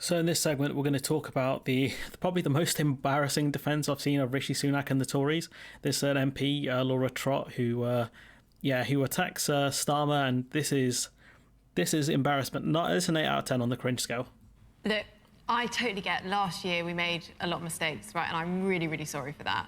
So in this segment, we're going to talk about probably the most embarrassing defence I've seen of Rishi Sunak and the Tories. There's an MP, Laura Trott, who attacks Starmer, and this is embarrassment. It's an 8 out of 10 on the cringe scale. Look, I totally get last year we made a lot of mistakes, right? And I'm really, really sorry for that.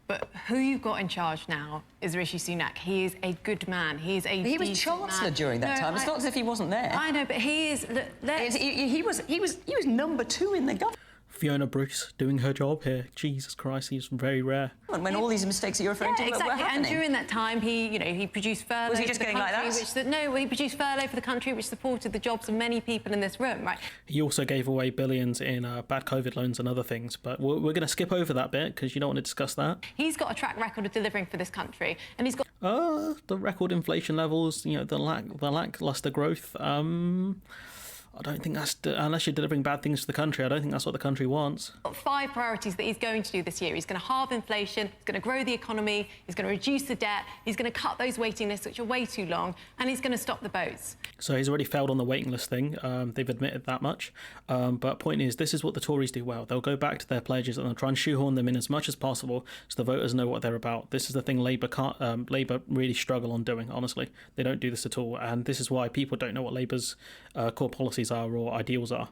But who you've got in charge now is Rishi Sunak. He is a good man. He was Chancellor during that time. It's not as if he wasn't there. I know, but he is. He was number 2 in the government. Fiona Bruce doing her job here. Jesus Christ, he's very rare. When all these mistakes that you're referring to were happening. And during that time, he produced furlough. Was he just going like that? He produced furlough for the country, which supported the jobs of many people in this room, right? He also gave away billions in bad COVID loans and other things, but we're going to skip over that bit because you don't want to discuss that. He's got a track record of delivering for this country, and he's got the record inflation levels, the lackluster growth. I don't think that's, unless you're delivering bad things to the country, I don't think that's what the country wants. 5 priorities that he's going to do this year. He's going to halve inflation, he's going to grow the economy, he's going to reduce the debt, he's going to cut those waiting lists, which are way too long, and he's going to stop the boats. So he's already failed on the waiting list thing. They've admitted that much. But point is, this is what the Tories do well. They'll go back to their pledges and they'll try and shoehorn them in as much as possible so the voters know what they're about. This is the thing Labour really struggle on doing, honestly. They don't do this at all. And this is why people don't know what Labour's core policies are or ideals are.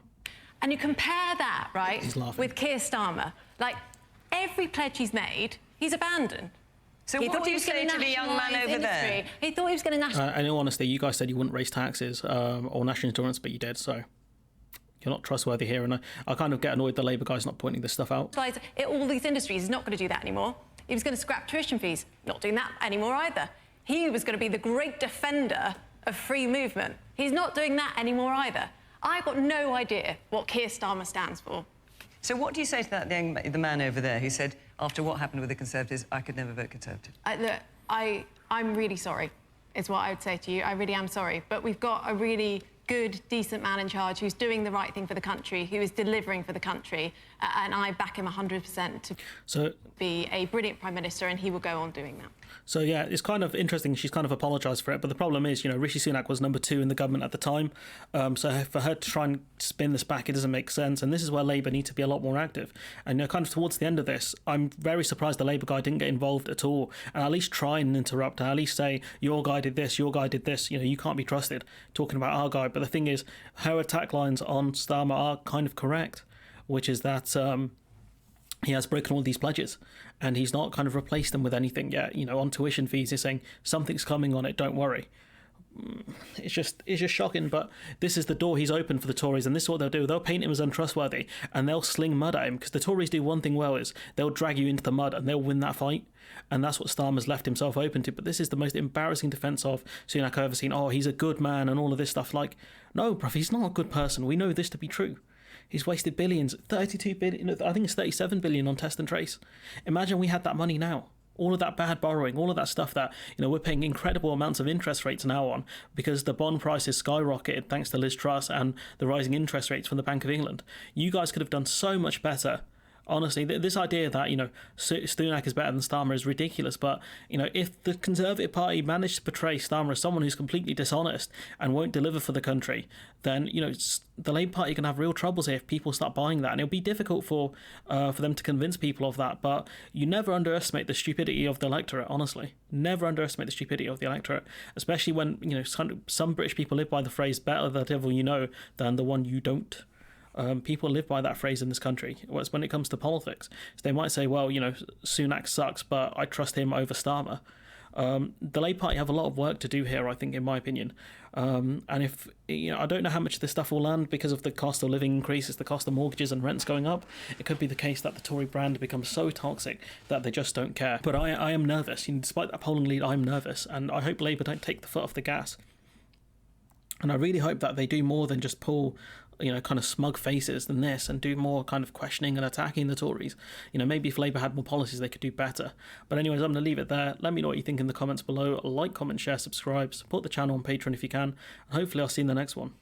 And you compare that, right, with Keir Starmer. Like, every pledge he's made, he's abandoned. So what do you say to the young man over there? He thought he was going to nationalise. In all honesty, you guys said you wouldn't raise taxes or national insurance, but you did, so you're not trustworthy here. And I kind of get annoyed the Labour guy's not pointing this stuff out. All these industries, he's not going to do that anymore. He was going to scrap tuition fees, not doing that anymore either. He was going to be the great defender of free movement. He's not doing that anymore either. I've got no idea what Keir Starmer stands for. So what do you say to the man over there who said, after what happened with the Conservatives, I could never vote Conservative? I'm really sorry, is what I would say to you. I really am sorry. But we've got a really good, decent man in charge who's doing the right thing for the country, who is delivering for the country, and I back him 100% to be a brilliant Prime Minister, and he will go on doing that. So, yeah, it's kind of interesting. She's kind of apologised for it. But the problem is, Rishi Sunak was number 2 in the government at the time. So for her to try and spin this back, it doesn't make sense. And this is where Labour need to be a lot more active. And kind of towards the end of this, I'm very surprised the Labour guy didn't get involved at all. And at least try and interrupt. And at least say, your guy did this, your guy did this. You can't be trusted talking about our guy. But the thing is, her attack lines on Starmer are kind of correct, which is that he has broken all these pledges and he's not kind of replaced them with anything yet. On tuition fees, he's saying something's coming on it, don't worry. It's just shocking, but this is the door he's opened for the Tories, and this is what they'll do. They'll paint him as untrustworthy and they'll sling mud at him, because the Tories do one thing well, is they'll drag you into the mud and they'll win that fight, and that's what Starmer's left himself open to. But this is the most embarrassing defence of Sunak I've ever seen. Oh, he's a good man and all of this stuff. Like, no, bruv, he's not a good person. We know this to be true. He's wasted billions, 32 billion, I think it's 37 billion on test and trace. Imagine we had that money now. All of that bad borrowing, all of that stuff that, we're paying incredible amounts of interest rates now on because the bond prices skyrocketed thanks to Liz Truss and the rising interest rates from the Bank of England. You guys could have done so much better. Honestly, this idea that, Sunak is better than Starmer is ridiculous. But, if the Conservative Party managed to portray Starmer as someone who's completely dishonest and won't deliver for the country, then, the Labour Party can have real troubles here if people start buying that. And it'll be difficult for them to convince people of that. But you never underestimate the stupidity of the electorate, honestly. Never underestimate the stupidity of the electorate, especially when, some British people live by the phrase, better the devil you know than the one you don't. People live by that phrase in this country when it comes to politics. So they might say, well, Sunak sucks, but I trust him over Starmer. The Labour Party have a lot of work to do here, I think, in my opinion. And if, I don't know how much of this stuff will land because of the cost of living increases, the cost of mortgages and rents going up. It could be the case that the Tory brand becomes so toxic that they just don't care. But I am nervous. Despite that polling lead, I'm nervous. And I hope Labour don't take the foot off the gas. And I really hope that they do more than just pull kind of smug faces than this and do more kind of questioning and attacking the Tories. Maybe if Labour had more policies, they could do better. But anyways, I'm going to leave it there. Let me know what you think in the comments below. Like, comment, share, subscribe, support the channel on Patreon if you can. And hopefully I'll see you in the next one.